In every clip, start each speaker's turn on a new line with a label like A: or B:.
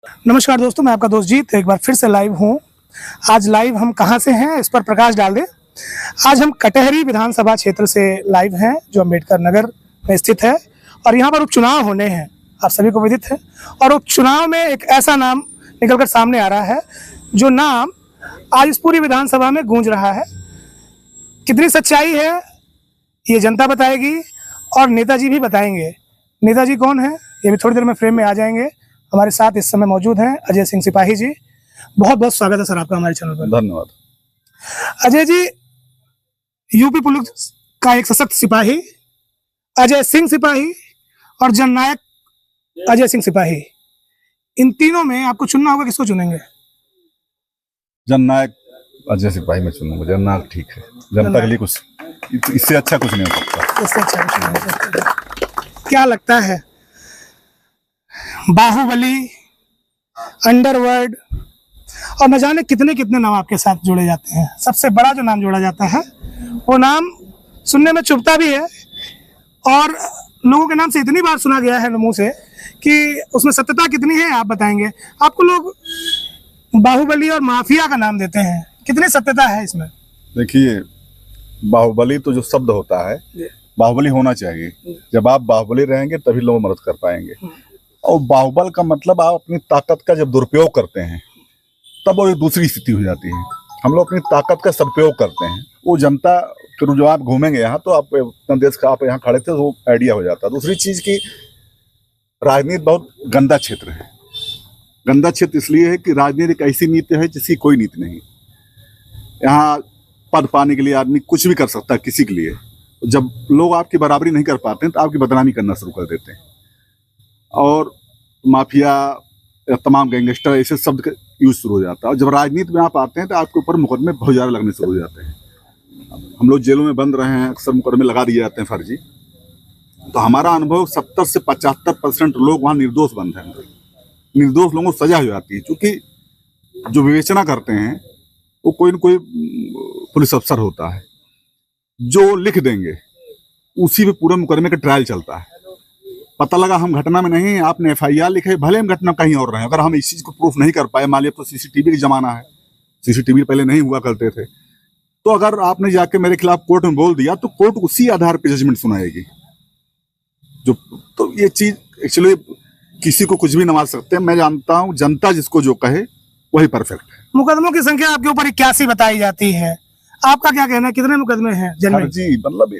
A: नमस्कार दोस्तों, मैं आपका दोस्त जीत एक बार फिर से लाइव हूँ। आज लाइव हम कहाँ से हैं इस पर प्रकाश डाल दें। आज हम कटहरी विधानसभा क्षेत्र से लाइव हैं जो अम्बेडकर नगर में स्थित है और यहाँ पर उपचुनाव होने हैं, आप सभी को विदित है। और उपचुनाव में एक ऐसा नाम निकलकर सामने आ रहा है जो नाम आज इस पूरी विधानसभा में गूंज रहा है। कितनी सच्चाई है ये जनता बताएगी और नेताजी भी बताएंगे। नेताजी कौन है ये भी थोड़ी देर में फ्रेम में आ जाएंगे। हमारे साथ इस समय मौजूद हैं अजय सिंह सिपाही जी। बहुत बहुत स्वागत है सर आपका हमारे चैनल पर।
B: धन्यवाद।
A: अजय जी, यूपी पुलिस का एक सशक्त सिपाही अजय सिंह सिपाही और जननायक अजय सिंह सिपाही, इन तीनों में आपको चुनना होगा, किसको चुनेंगे?
B: जननायक अजय सिपाही में चुनूंगा। जननायक ठीक है, जनता के लिए कुछ इससे अच्छा कुछ नहीं हो सकता।
A: इससे अच्छा कुछ नहीं हो सकता। क्या लगता है बाहुबली, अंडरवर्ल्ड और न जाने कितने कितने नाम आपके साथ जोड़े जाते हैं, सबसे बड़ा जो नाम जोड़ा जाता है वो नाम सुनने में चुभता भी है और लोगों के नाम से इतनी बार सुना गया है मुंह से कि उसमें सत्यता कितनी है आप बताएंगे। आपको लोग बाहुबली और माफिया का नाम देते हैं, कितनी सत्यता है इसमें?
B: देखिए, बाहुबली तो जो शब्द होता है, बाहुबली होना चाहिए। जब आप बाहुबली रहेंगे तभी लोग मदद कर पाएंगे। और बाहुबल का मतलब आप अपनी ताकत का जब दुरुपयोग करते हैं तब वो एक दूसरी स्थिति हो जाती है। हम लोग अपनी ताकत का सदुपयोग करते हैं, वो जनता फिर जो आप घूमेंगे यहाँ तो आप अपना देश का आप यहाँ खड़े थे तो वो आइडिया हो जाता है। दूसरी चीज की राजनीति बहुत गंदा क्षेत्र है। गंदा क्षेत्र इसलिए है कि राजनीति एक ऐसी नीति है जिसकी कोई नीति नहीं। यहाँ पद पाने के लिए आदमी कुछ भी कर सकता है किसी के लिए। जब लोग आपकी बराबरी नहीं कर पाते हैं तो आपकी बदनामी करना शुरू कर देते हैं और माफिया या तमाम गैंगस्टर ऐसे शब्द का यूज शुरू हो जाता है। और जब राजनीति में आप आते हैं तो आपके ऊपर मुकदमे बहुत ज़्यादा लगने शुरू हो जाते हैं। हम लोग जेलों में बंद रहे हैं, अक्सर मुकदमे लगा दिए जाते हैं फर्जी। तो हमारा अनुभव 70 से 75% लोग वहाँ निर्दोष बंद हैं। निर्दोष लोगों को सजा हो जाती है, क्योंकि जो विवेचना करते हैं वो कोई न कोई पुलिस अफसर होता है जो लिख देंगे, उसी पे पूरे मुकदमे का ट्रायल चलता है। पता लगा हम घटना में नहीं, आपने FIR लिखे, भले हम घटना कहीं और रहे, अगर हम इस चीज को प्रूफ नहीं कर पाए, मान लिया तो CCTV का जमाना है, CCTV पहले नहीं हुआ करते थे, तो अगर आपने जाके मेरे खिलाफ कोर्ट में बोल दिया तो कोर्ट उसी आधार पर जजमेंट सुनाएगी। जो तो ये चीज एक्चुअली किसी को कुछ भी नवाज सकते हैं। मैं जानता हूँ जनता जिसको जो कहे वही परफेक्ट है।
A: मुकदमों की संख्या आपके ऊपर 81 बताई जाती है, आपका क्या कहना है, कितने मुकदमे हैं जनरल
B: जी? मतलब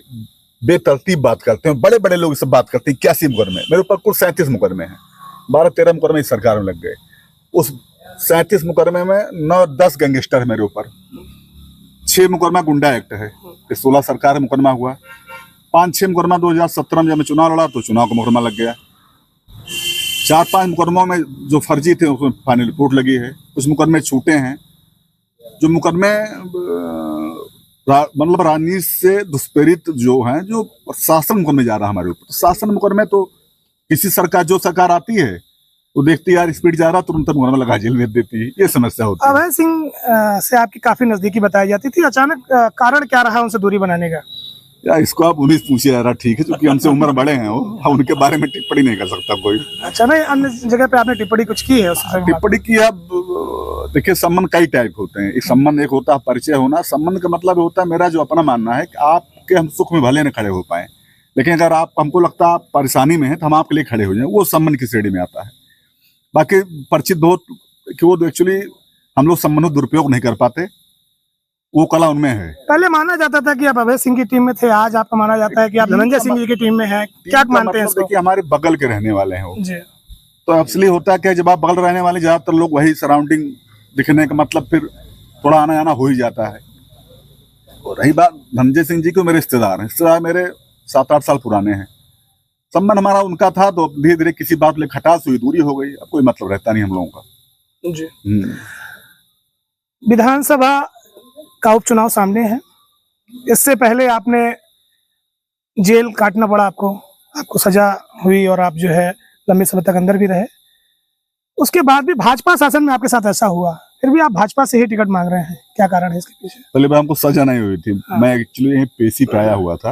B: बेतरतीब बात करते हैं, बड़े बड़े लोग सब बात करते हैं। 81 मुकदमे, मेरे ऊपर कुल 37 मुकदमे हैं। 12-13 मुकदमे इस सरकार में लग गए। उस 37 मुकदमे में 9-10 गैंगस्टर है मेरे ऊपर, 6 मुकदमा गुंडा एक्ट है, 16 सरकार मुकदमा हुआ, 5-6 मुकदमा 2017 में जब मैं चुनाव लड़ा तो चुनाव का मुकदमा लग गया। 4-5 मुकदमों में जो फर्जी थे उसमें फाइनल रिपोर्ट लगी है। कुछ मुकदमे छूटे हैं। जो मुकदमे मतलब राजनीति से दुष्प्रेरित जो हैं, जो शासन मुकदमे जा रहा है हमारे ऊपर, तो शासन मुकदमे तो किसी सरकार जो सरकार आती है वो देखती है यार स्पीड जा रहा, तुरंत मुकदमा लगा जेल भेज देती है। ये समस्या होती है।
A: अभय सिंह से आपकी काफी नजदीकी बताई जाती थी, अचानक कारण क्या रहा उनसे दूरी बनाने का?
B: या इसको आप उन्हीं से पूछिए यार, ठीक है, क्योंकि हमसे उम्र बड़े हैं वो, उनके बारे में टिप्पणी नहीं कर सकता कोई।
A: अच्छा, नहीं अन्य जगह पे आपने टिप्पणी कुछ की है?
B: टिप्पणी की अब देखिए, संबंध कई टाइप होते हैं। एक संबंध एक होता है परिचय होना। संबंध का मतलब होता है, मेरा जो अपना मानना है कि आपके हम सुख में भले न खड़े हो पाए, लेकिन अगर आप हमको लगता है आप परेशानी में हैं तो हम आपके लिए खड़े हो जाएं, वो संबंध की श्रेणी में आता है। बाकी परिचित दोस्त कि वो एक्चुअली हम लोग संबंधों दुरुपयोग नहीं कर पाते, वो कला उनमें है।
A: पहले माना जाता था कि आप अभय सिंह की टीम में थे, आज आपका माना जाता है कि आप धनंजय सिंह जी की टीम में हैं। क्या मानते हैं इसको?
B: देखिए, हमारे बगल के रहने वाले हैं वो
A: जी,
B: तो एक्चुअली होता है कि जब आप बगल रहने वाले, ज्यादातर लोग वही सराउंडिंग दिखने का मतलब फिर थोड़ा आना जाना हो ही जाता है। और रही बात धनंजय सिंह जी को, मेरे रिश्तेदार मेरे 7-8 साल पुराने हैं। संबंध हमारा उनका था, तो धीरे धीरे किसी बात ले खटास हुई, दूरी हो गई। अब कोई मतलब रहता नहीं हम लोगों का।
A: जी। विधानसभा का उपचुनाव सामने है, इससे पहले आपने जेल काटना पड़ा, आपको सजा हुई और आप जो है लंबे समय तक अंदर भी रहे। उसके बाद भी भाजपा शासन में आपके साथ ऐसा हुआ, फिर भी आप भाजपा से ही टिकट मांग रहे हैं, क्या कारण है इसके पीछे?
B: पहले बार हमको सजा नहीं हुई थी। हाँ। मैं एक्चुअली यहीं पेशी पे आया हुआ था।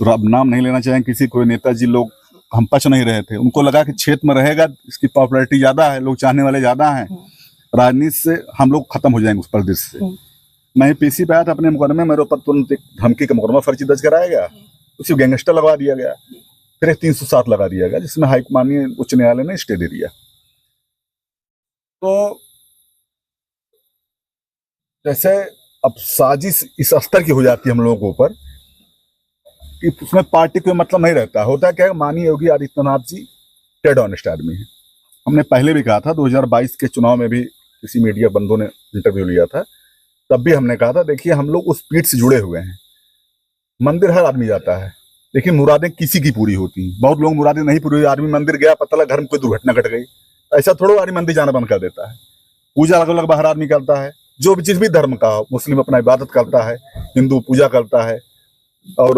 B: अब नाम नहीं लेना चाहें किसी, कोई नेताजी लोग हम पच नहीं रहे थे। उनको लगा कि क्षेत्र में रहेगा, इसकी पॉपुलैरिटी ज्यादा है, लोग चाहने वाले ज्यादा हैं, राजनीति से हम लोग खत्म हो जाएंगे उस परिदृश्य से। मैं पीसी पे आया था अपने मुकदमे, मेरे ऊपर तुरंत एक धमकी का मुकदमा फर्जी दर्ज कराया गया, उसी गैंगस्टर लगवा दिया गया, फिर 307 लगा दिया गया, जिसमें माननीय उच्च न्यायालय ने स्टे दे दिया। तो जैसे अब साजिश इस स्तर की हो जाती है हम लोगों के ऊपर कि उसमें पार्टी को मतलब नहीं रहता। होता क्या है, माननीय योगी आदित्यनाथ जी डेड ऑनेस्ट आदमी है। हमने पहले भी कहा था, 2022 के चुनाव में भी किसी मीडिया बंधु ने इंटरव्यू लिया था, तब भी हमने कहा था देखिए हम लोग उस पीठ से जुड़े हुए हैं। मंदिर हर आदमी जाता है, लेकिन मुरादें किसी की पूरी होती हैं। बहुत लोग मुरादें नहीं पूरी हुई, आदमी मंदिर गया, पता लगा घर में कोई दुर्घटना घट गई, ऐसा थोड़ा आदमी मंदिर जाना बंद कर देता है। पूजा अलग अलग बाहर आदमी करता है, जो भी जिस भी धर्म का हो, मुस्लिम अपना इबादत करता है, हिंदू पूजा करता है, और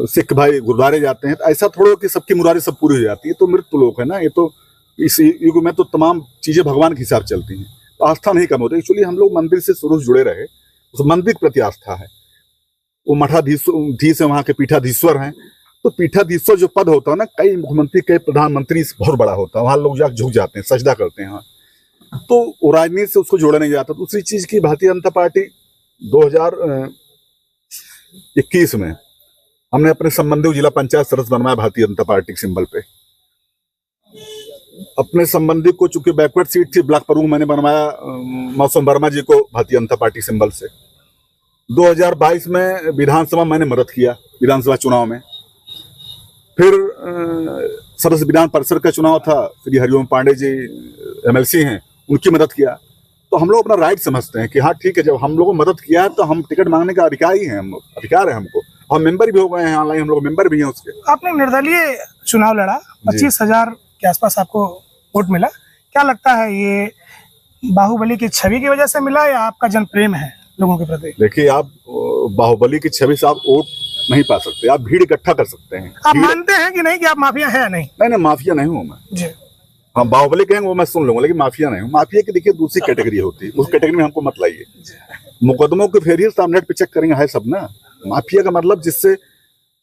B: सिख भाई गुरुद्वारे जाते हैं। तो ऐसा थोड़ा कि सबकी मुरादें सब पूरी हो जाती है। तो मृत लोग है ना, ये तो इस युग में तो तमाम चीजें भगवान के हिसाब से चलती हैं, तो आस्था नहीं कम होती। एक्चुअली हम लोग मंदिर से शुरू से जुड़े रहे, उस मंदिर के प्रति आस्था है। वो मठाधीश है, वहाँ के पीठाधीश्वर हैं। तो पीठाधीश्वर जो पद होता है ना, कई मुख्यमंत्री कई प्रधानमंत्री से बहुत बड़ा होता है, वहाँ लोग जाकर झुक जाते हैं, सजदा करते हैं। तो वो राजनीति से उसको जोड़ा नहीं जाता। दूसरी चीज की भारतीय जनता पार्टी 2021 में हमने अपने संबंधी जिला पंचायत सदस्य बनवाया भारतीय जनता पार्टी के सिंबल पे। अपने संबंधी को चूंकि बैकवर्ड सीट थी, ब्लॉक प्रमुख मैंने बनवाया मौसम वर्मा जी को भारतीय जनता पार्टी सिंबल से। 2022 में विधानसभा मैंने मदद किया, विधानसभा चुनाव में। फिर सदस्य विधान परिषद का चुनाव था, श्री हरिओम पांडे जी MLC हैं, उनकी मदद किया। तो हम लोग अपना राइट समझते हैं कि हाँ ठीक है, जब हम लोगों को मदद किया है तो हम टिकट मांगने का अधिकारी हैं, अधिकार है हमको। हम मेंबर भी हो गए हैं, ऑनलाइन हम लोग मेंबर भी हैं उसके।
A: आपने निर्दलीय चुनाव लड़ा, 25,000 के आसपास आपको वोट मिला। क्या लगता है, ये बाहुबली की छवि की वजह से मिला या आपका जन प्रेम है लोगों के प्रति?
B: देखिए, आप बाहुबली की छवि से आप वोट नहीं पा सकते, आप भीड़ इकट्ठा कर सकते हैं।
A: आप मानते हैं कि नहीं कि आप माफिया है या नहीं?
B: नहीं, माफिया नहीं हूँ मैं
A: जी।
B: हाँ, बाहुबली कहेंगे वो मैं सुन लूंगा, लेकिन माफिया नहीं हूँ। माफिया की देखिए दूसरी कैटेगरी होती है, उस कैटेगरी में हमको मत लाइए। मुकदमों के फेरिए तो नेट पे चेक करेंगे, है सब ना। माफिया का मतलब जिससे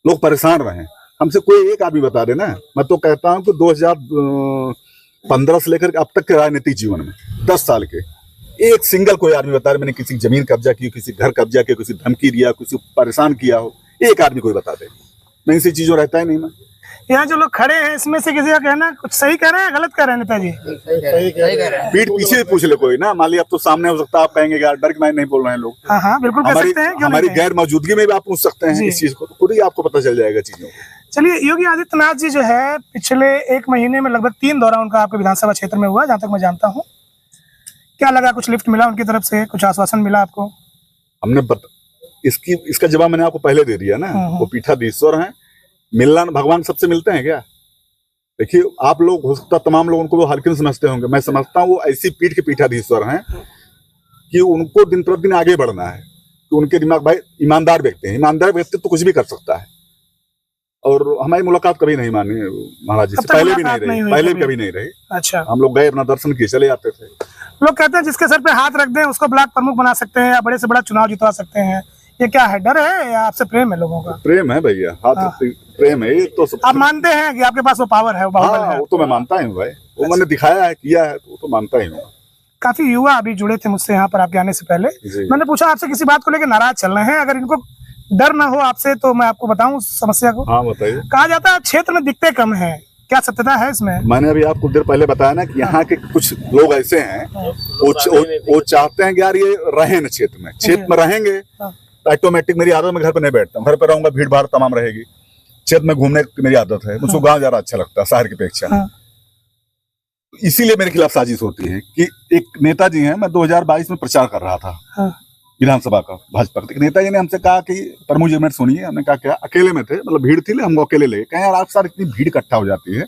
B: लोग परेशान रहे, हमसे कोई एक आदमी बता देना। मैं तो कहता हूँ कि 2015 से लेकर अब तक के राजनीतिक जीवन में 10 साल के एक सिंगल कोई आदमी बता रहे मैंने किसी जमीन कब्जा की, किसी घर कब्जा किया, किसी धमकी दिया, किसी परेशान किया हो, एक आदमी कोई बता दे। मैं इसी चीजों रहता ही नहीं। मैं
A: यहाँ जो लोग खड़े हैं इसमें से किसी का कहना कुछ सही कह रहे हैं, गलत कह रहे हैं नेताजी?
C: सही कह रहे हैं।
B: पीठ पीछे से पूछ ले कोई ना, मान लिया अब तो सामने हो सकता है, आप कहेंगे यार डर के मैं नहीं बोल रहे हैं लोग।
A: हाँ बिल्कुल कह सकते हैं, क्यों
B: हमारी
A: नहीं
B: गैर मौजूदगी में भी आप पूछ सकते हैं इस चीज को, तो खुद ही आपको पता चल जाएगा चीजों को।
A: चलिए, योगी आदित्यनाथ जी जो है पिछले 1 महीने में लगभग 3 दौरा उनका आपके विधानसभा क्षेत्र में हुआ, जहाँ तक मैं जानता हूँ। क्या लगा, कुछ लिफ्ट मिला उनकी तरफ से, कुछ आश्वासन मिला आपको?
B: हमने इसका जवाब मैंने आपको पहले दे दिया ना। वो पीठाधीश्वर हैं, मिलना भगवान सबसे मिलते हैं क्या? देखिए, आप लोग हो सकता तमाम लोग उनको वो हल्के समझते होंगे, मैं समझता हूँ वो ऐसी पीठ के पीठाधीश्वर हैं कि उनको दिन प्रतिदिन आगे बढ़ना है, कि उनके दिमाग भाई ईमानदार व्यक्ति हैं। ईमानदार व्यक्ति तो कुछ भी कर सकता है। और हमारी मुलाकात कभी नहीं मानी महाराज जी से, पहले भी नहीं रही, पहले भी कभी नहीं रही।
A: अच्छा,
B: हम लोग गए, अपना दर्शन किए, चले जाते थे।
A: लोग कहते हैं जिसके सर पे हाथ रख दें उसको ब्लॉक प्रमुख बना सकते हैं या बड़े से बड़ा चुनाव जितवा सकते हैं। ये क्या है, डर है या आपसे प्रेम है लोगों का?
B: प्रेम है भैया, हाथ प्रेम है। ये तो
A: आप मानते हैं कि आपके पास वो पावर है, वो बाहुबल है?
B: वो तो मैं मानता ही हूँ भाई, वो मैंने दिखाया है, किया है, तो मानता ही हूँ।
A: काफी युवा अभी जुड़े थे मुझसे यहाँ पर आपके आने से पहले। मैंने पूछा आपसे किसी बात को लेकर नाराज चल रहे हैं, अगर इनको डर ना हो आपसे तो मैं आपको बताऊं समस्या को।
B: हाँ बताइए।
A: कहा जाता है क्षेत्र में दिखते कम हैं, क्या सत्यता है इसमें? मैंने
B: अभी आपको देर पहले बताया ना कि यहाँ के कुछ लोग ऐसे हैं, वो चाहते हैं कि यार ये रहे न क्षेत्र में रहेंगे तो ऑटोमेटिक मेरी आदत में घर पर नहीं बैठता हूँ, घर पर रहूंगा भीड़ भाड़ तमाम रहेगी। क्षेत्र में घूमने की मेरी आदत है, मुझको गाँव ज्यादा अच्छा लगता है शहर की अपेक्षा। इसीलिए मेरे खिलाफ साजिश होती है कि एक नेताजी हैं, मैं 2022 में प्रचार कर रहा था विधानसभा का, भाजपा का। नेताजी ने हमसे कहा कि प्रमुख जी मिनट सुनिए। हमने कहा क्या? अकेले में थे, मतलब भीड़ थी, हमको अकेले ले कहे यार आप साथ इतनी भीड़ इकट्ठा हो जाती है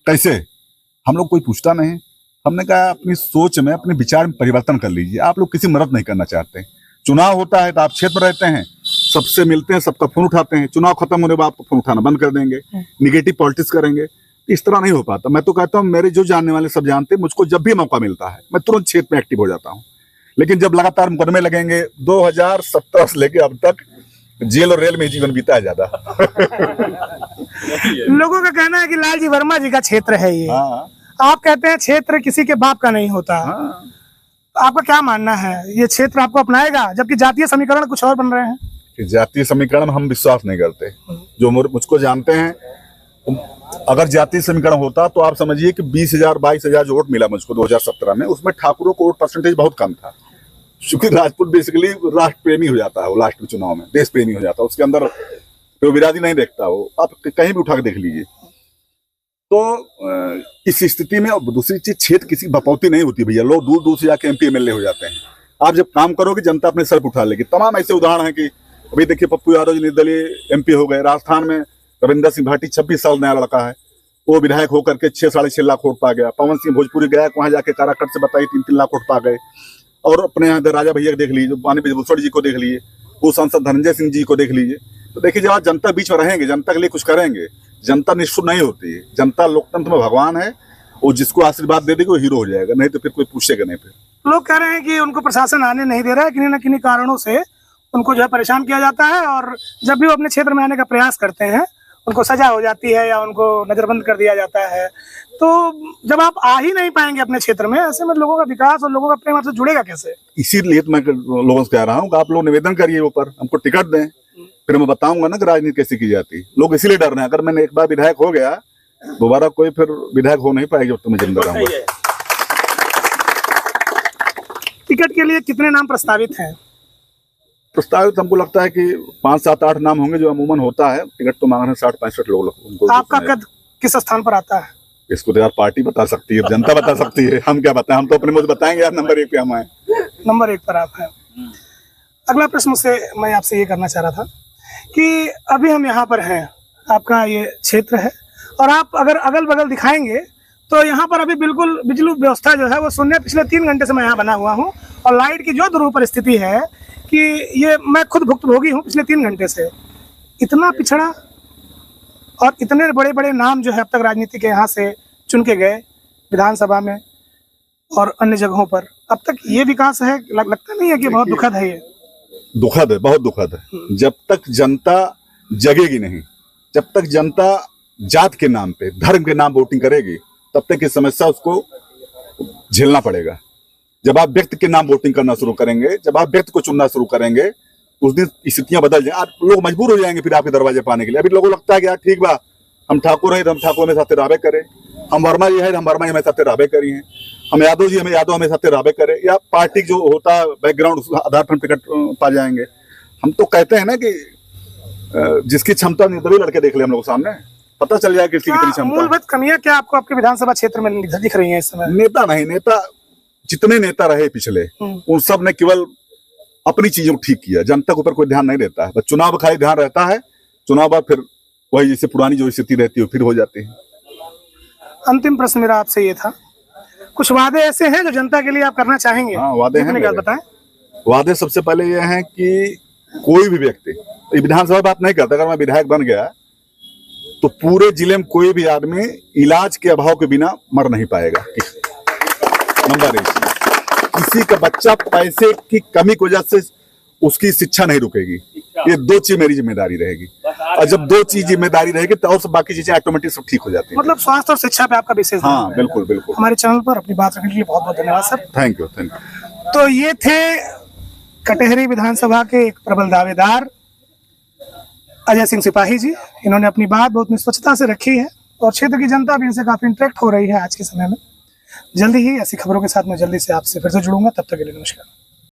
B: कैसे? हम लोग कोई पूछता नहीं। हमने कहा अपनी सोच में, अपने विचार में परिवर्तन कर लीजिए। आप लोग किसी मदद नहीं करना चाहते। चुनाव होता है तो आप क्षेत्र में रहते हैं, सबसे मिलते हैं, सबका फोन उठाते हैं। चुनाव खत्म होने के बाद आपको फोन उठाना बंद कर देंगे, निगेटिव पॉलिटिक्स करेंगे। इस तरह नहीं हो पाता। मैं तो कहता हूँ, मेरे जो जानने वाले सब जानते हैं, मुझको जब भी मौका मिलता है मैं तुरंत क्षेत्र में एक्टिव हो जाता हूँ। लेकिन जब लगातार मुकदमे लगेंगे, 2017 से लेके अब तक जेल और रेल में ही जीवन बीता है ज्यादा।
A: लोगों का कहना है कि लालजी वर्मा जी का क्षेत्र है ये।
B: हाँ
A: आप कहते हैं क्षेत्र किसी के बाप का नहीं होता।
B: हाँ।
A: आपका क्या मानना है, ये क्षेत्र आपको अपनाएगा जबकि जातीय समीकरण कुछ और बन रहे हैं?
B: कि जातीय समीकरण में हम विश्वास नहीं करते। जो मुझको जानते हैं, अगर जातीय समीकरण होता तो आप समझिए कि 20,000 22,000 जो वोट मिला मुझको 2017 में, उसमें ठाकुरों को वोट परसेंटेज बहुत कम था। क्योंकि राजपूत बेसिकली राष्ट्र प्रेमी हो जाता है, वो लास्ट में चुनाव में देश प्रेमी हो जाता है, उसके अंदर तो विरादी नहीं देखता वो, आप कहीं भी उठा के देख लीजिए। तो इस स्थिति में दूसरी चीज, क्षेत्र किसी बपौती नहीं होती भैया। लोग दूर दूर से जाके MP MLA हो जाते हैं। आप जब काम करोगे जनता अपने सर पर उठा लेगी। तमाम ऐसे उदाहरण है कि अभी देखिए पप्पू यादव जी निर्दलीय MP हो गए। राजस्थान में रविंदर सिंह भाटी 26 साल नया लड़का है, वो विधायक होकर के 6 साढ़े 6 लाख वोट पा गया। पवन सिंह भोजपुरी गया, वहां जाके काराकट से बताइए 3-3 लाख वोट पा गए। और अपने यहाँ राजा भैया देख लीजिए, माननीय ब्रजेश जी को देख लीजिए, वो सांसद धनंजय सिंह जी को देख लीजिए। तो देखिए जब आप जनता बीच में रहेंगे, जनता के लिए कुछ करेंगे, जनता निष्ठुर नहीं होती है। जनता लोकतंत्र में भगवान है, वो जिसको आशीर्वाद दे देगी वो हीरो हो जाएगा, नहीं तो फिर कोई पूछेगा नहीं। फिर
A: लोग कह रहे हैं कि उनको प्रशासन आने नहीं दे रहा है, किन्हीं न किन्हीं कारणों से उनको जो है परेशान किया जाता है, और जब भी वो अपने क्षेत्र में आने का प्रयास करते हैं उनको सजा हो जाती है या उनको नजरबंद कर दिया जाता है। तो जब आप आ ही नहीं पाएंगे अपने क्षेत्र में, ऐसे में लोगों का विकास और लोगों का प्रेम आपसे जुड़ेगा कैसे?
B: इसीलिए तो मैं लोगों से कह रहा हूँ कि आप लोग निवेदन करिए ऊपर, हमको टिकट दें, फिर मैं बताऊंगा ना कि राजनीति कैसे की जाती है। लोग इसीलिए डर रहे हैं, अगर मैंने एक बार विधायक हो गया दोबारा कोई फिर विधायक हो नहीं पाएगी जब तक मैं जिंदा रहूंगा।
A: टिकट के लिए कितने नाम प्रस्तावित हैं?
B: प्रस्तावित हमको लगता है कि 5, 7, 8 नाम होंगे जो अमूमन होता है। टिकट तो मांग रहे हैं 60-65 लोग।
A: आपका कद किस स्थान पर आता है?
B: इसको तो यार पार्टी बता सकती है, जनता बता सकती है, हम क्या बताएं। हम तो अपने मुझे बताएंगे यार नंबर 1 पे हम आए।
A: नंबर 1 पर आप हैं। अगला प्रश्न मुझसे मैं आपसे ये करना चाह रहा था कि अभी हम यहाँ पर हैं, आपका ये क्षेत्र है, और आप अगर अगल बगल दिखाएंगे तो यहाँ पर अभी बिल्कुल बिजली व्यवस्था जो है वो शून्य। पिछले 3 घंटे से मैं यहाँ बना हुआ हूँ, और लाइट की जो दुरूह परिस्थिति है कि ये मैं खुद भुक्तभोगी हूँ पिछले 3 घंटे से। इतना पिछड़ा और इतने बड़े बड़े नाम जो है अब तक राजनीति के यहाँ से चुन के गए विधानसभा में और अन्य जगहों पर, अब तक ये विकास है, लगता नहीं है कि बहुत दुखद है? ये
B: दुखद है, बहुत दुखद है। जब तक जनता जगेगी नहीं, जब तक जनता जात के नाम पे, धर्म के नाम वोटिंग करेगी, तब तक ये समस्या उसको झेलना पड़ेगा। जब आप व्यक्ति के नाम वोटिंग करना शुरू करेंगे, जब आप व्यक्ति को चुनना शुरू करेंगे, उस दिन स्थितियां बदल जाएंगी। आप लोग मजबूर हो जाएंगे फिर आपके दरवाजे पाने के लिए। अभी लोगों को लगता है कि यार ठीक बा, हम ठाकुर हैं तो हम ठाकुर हमें साथ राबे करें, हम वर्मा जी है हम वर्मा जी हमें साथ राबे करी हैं, हम यादव जी हमें यादव हमें साथ राबे करें, या पार्टी जो होता बैकग्राउंड उस आधार पर टिकट पा जाएंगे। हम तो कहते हैं ना कि जिसकी क्षमता नहीं तभी लड़के देख ले हम लोग सामने, पता चल जाए किसकी कितनी क्षमता।
A: मूलभूत कमियां क्या आपको आपके विधानसभा क्षेत्र में दिख रही हैं इस समय?
B: नेता नहीं, नेता जितने नेता रहे पिछले, उन सब ने केवल अपनी चीजों को ठीक किया, जनता के ऊपर कोई ध्यान नहीं देता है। बस चुनाव खाली ध्यान रहता है, चुनाव बाद फिर वही जैसे पुरानी जो स्थिति रहती है फिर हो जाती है।
A: अंतिम प्रश्न मेरा आपसे ये था, कुछ वादे ऐसे हैं जो जनता के लिए आप करना चाहेंगे?
B: हाँ, वादे हैं मेरे।
A: बताएं।
B: वादे सबसे पहले ये हैं कि कोई भी व्यक्ति, विधानसभा बात नहीं करता, अगर मैं विधायक बन गया तो पूरे जिले में कोई भी आदमी इलाज के अभाव के बिना मर नहीं पाएगा। नंबर 1, किसी का बच्चा पैसे की कमी की वजह से उसकी शिक्षा नहीं रुकेगी। ये 2 चीज मेरी जिम्मेदारी रहेगी, और जब 2 चीज जिम्मेदारी रहेगी तो और सब बाकी चीजें ऑटोमेटिक सब ठीक हो जाती है।
A: मतलब स्वास्थ्य और शिक्षा पे आपका विशेष ध्यान
B: हाँ, बिल्कुल बिल्कुल।
A: हमारे चैनल पर अपनी बात रखने के लिए बहुत बहुत धन्यवाद sir.
B: Thank you, thank you.
A: तो ये थे कटेहरी विधानसभा के एक प्रबल दावेदार अजय सिंह सिपाही जी। इन्होंने अपनी बात बहुत निष्पक्षता से रखी है, और क्षेत्र की जनता भी इनसे काफी इंटरेक्ट हो रही है आज के समय में। जल्दी ही ऐसी खबरों के साथ मैं जल्दी से आपसे फिर से जुड़ूंगा, तब तक के लिए नमस्कार।